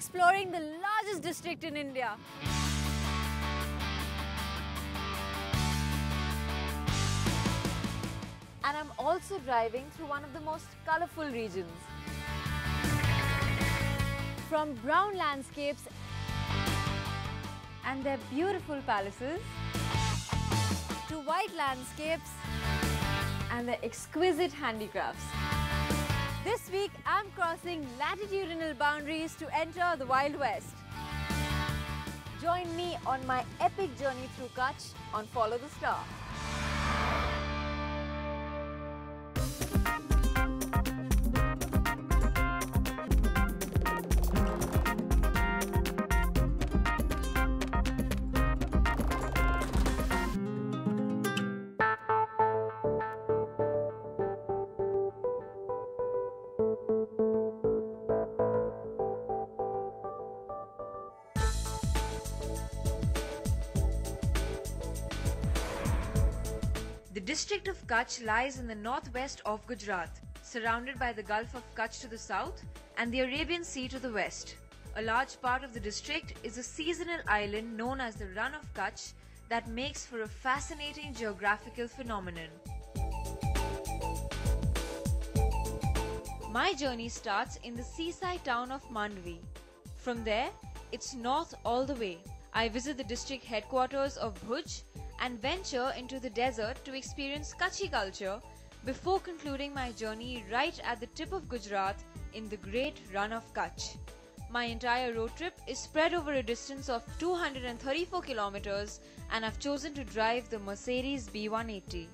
exploring the largest district in India. And I'm also driving through one of the most colorful regions. From brown landscapes and their beautiful palaces to white landscapes and their exquisite handicrafts. This week, I'm crossing latitudinal boundaries to enter the Wild West. Join me on my epic journey through Kutch on Follow the Star. The district of Kutch lies in the northwest of Gujarat, surrounded by the Gulf of Kutch to the south and the Arabian Sea to the west. A large part of the district is a seasonal island known as the Run of Kutch that makes for a fascinating geographical phenomenon. My journey starts in the seaside town of Mandvi. From there, it's north all the way. I visit the district headquarters of Bhuj and venture into the desert to experience Kutchi culture before concluding my journey right at the tip of Gujarat in the Great Run of Kutch. My entire road trip is spread over a distance of 234 kilometers and I've chosen to drive the Mercedes B180.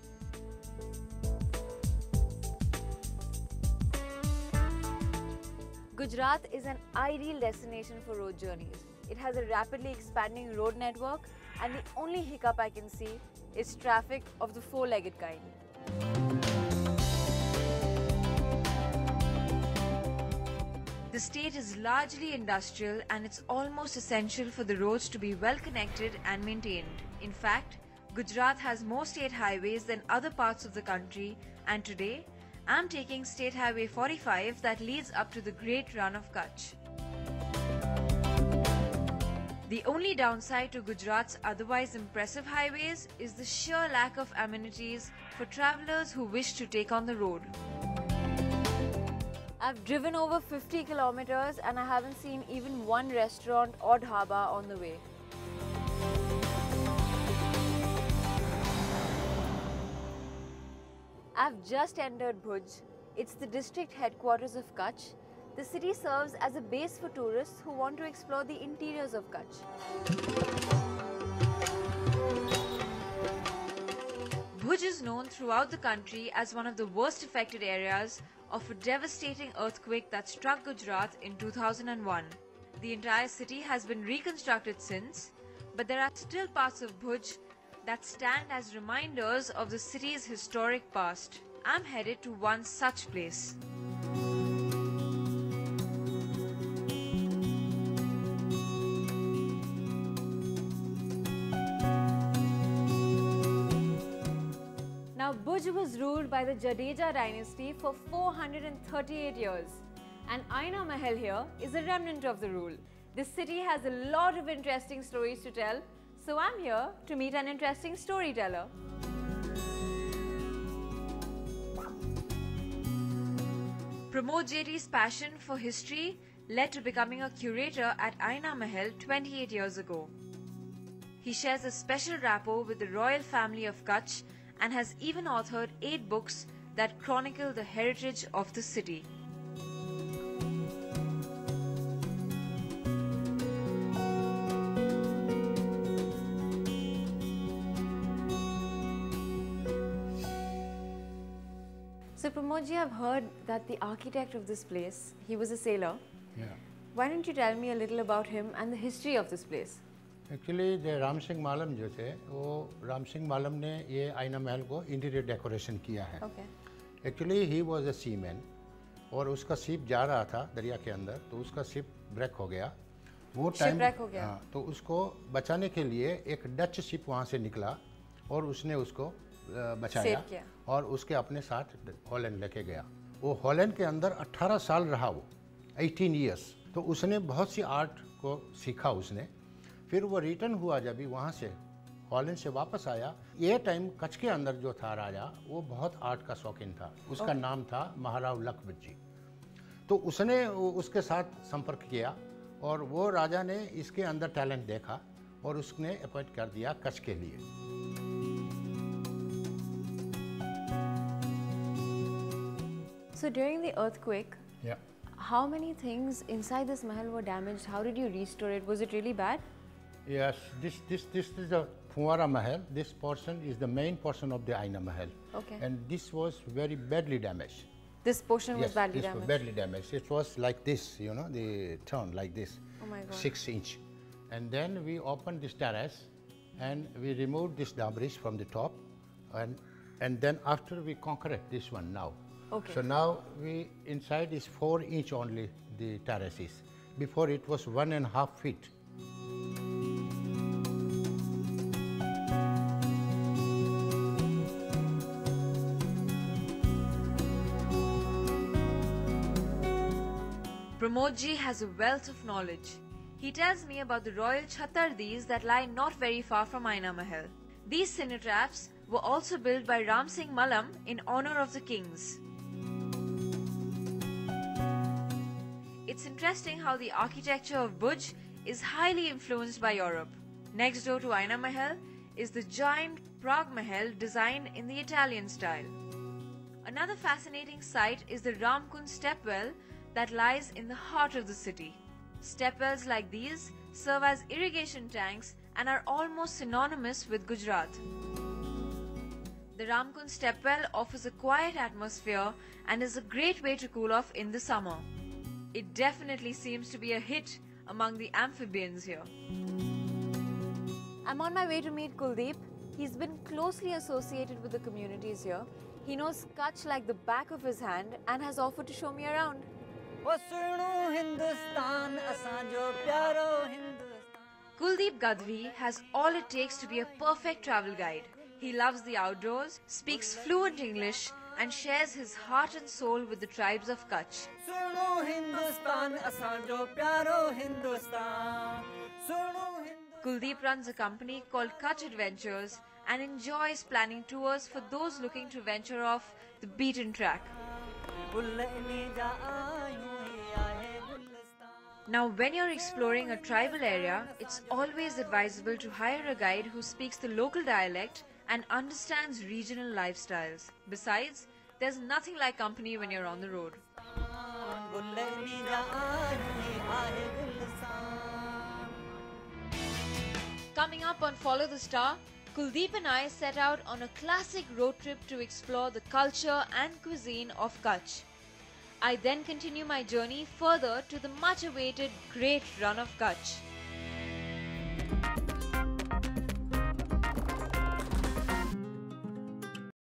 Gujarat is an ideal destination for road journeys. It has a rapidly expanding road network, and the only hiccup I can see is traffic of the four-legged kind. The state is largely industrial and it's almost essential for the roads to be well connected and maintained. In fact, Gujarat has more state highways than other parts of the country, and today I'm taking State Highway 45 that leads up to the Great Run of Kutch. The only downside to Gujarat's otherwise impressive highways is the sheer lack of amenities for travellers who wish to take on the road. I've driven over 50 kilometers and I haven't seen even one restaurant or dhaba on the way. I've just entered Bhuj. It's the district headquarters of Kutch. The city serves as a base for tourists who want to explore the interiors of Kutch. Bhuj is known throughout the country as one of the worst affected areas of a devastating earthquake that struck Gujarat in 2001. The entire city has been reconstructed since, but there are still parts of Bhuj that stand as reminders of the city's historic past. I'm headed to one such place. Now, Bhuj was ruled by the Jadeja dynasty for 438 years, and Aina Mahal here is a remnant of the rule. This city has a lot of interesting stories to tell, so I'm here to meet an interesting storyteller. Pramod Jetty's passion for history led to becoming a curator at Aina Mahal 28 years ago. He shares a special rapport with the royal family of Kutch and has even authored 8 books that chronicle the heritage of the city. So Pramodji, I've heard that the architect of this place, he was a sailor. Yeah. Why don't you tell me a little about him and the history of this place? Actually जो राम सिंह मालम जो थे वो राम सिंह मालम ने ये आईना महल को interior decoration किया है. Actually he was a seaman और उसका शिप जा रहा था दरिया के अंदर, तो उसका शिप ब्रेक हो गया. वो टाइम हाँ, तो उसको बचाने के लिए एक डच शिप वहाँ से निकला और उसने उसको बचाया और उसके अपने साथ हॉलैंड लेके गया. वो हॉलैंड के अंदर 18 साल रहा, वो 18 ईयर्स तो उसने बहुत सी आर्ट को सीखा उसने। फिर वो रिटर्न हुआ जब भी वहाँ से हॉलैंड से वापस आया, ये टाइम कच्छ के अंदर जो था राजा, वो बहुत आर्ट का शौकीन था। उसका नाम था महाराव लखपत जी। तो उसने उसके साथ संपर्क किया और वो राजा ने इसके अंदर टैलेंट देखा और उसने अपॉइंट कर दिया कच्छ के लिए। So during the earthquake, Yeah. how many things inside this mahal were damaged? How did you restore it? Was it really bad? Yes, this is the Fuara Mahal. This portion is the main portion of the Aina Mahal. Okay. And this was very badly damaged. This portion was badly this damaged. was badly damaged. It was like this, you know, the turn like this. Oh my God. 6 inch. And then we opened this terrace and we removed this debris from the top, and then after we concrete this one now. Okay. So now inside is 4 inch only the terrace is. Before it was 1.5 feet. Pramodji has a wealth of knowledge. He tells me about the royal Chatardis that lie not very far from Aina Mahal. These cenotaphs were also built by Ram Singh Malam in honor of the kings. It's interesting how the architecture of Bhuj is highly influenced by Europe. Next door to Aina Mahal is the giant Prague Mahal designed in the Italian style. Another fascinating site is the Ramkund stepwell that lies in the heart of the city. Stepwells like these serve as irrigation tanks and are almost synonymous with Gujarat. The Ramkund stepwell offers a quiet atmosphere and is a great way to cool off in the summer. It definitely seems to be a hit among the amphibians here. I'm on my way to meet Kuldeep. He's been closely associated with the communities here. He knows Kutch like the back of his hand and has offered to show me around. Kuldeep Gadvi has all it takes to be a perfect travel guide. He loves the outdoors, speaks fluent English, and shares his heart and soul with the tribes of Kutch. Kuldeep runs a company called Kutch Adventures and enjoys planning tours for those looking to venture off the beaten track. Now, when you're exploring a tribal area, it's always advisable to hire a guide who speaks the local dialect and understands regional lifestyles. Besides, there's nothing like company when you're on the road. Coming up on Follow the Star, Kuldeep and I set out on a classic road trip to explore the culture and cuisine of Kutch. I then continue my journey further to the much-awaited Great Run of Kutch.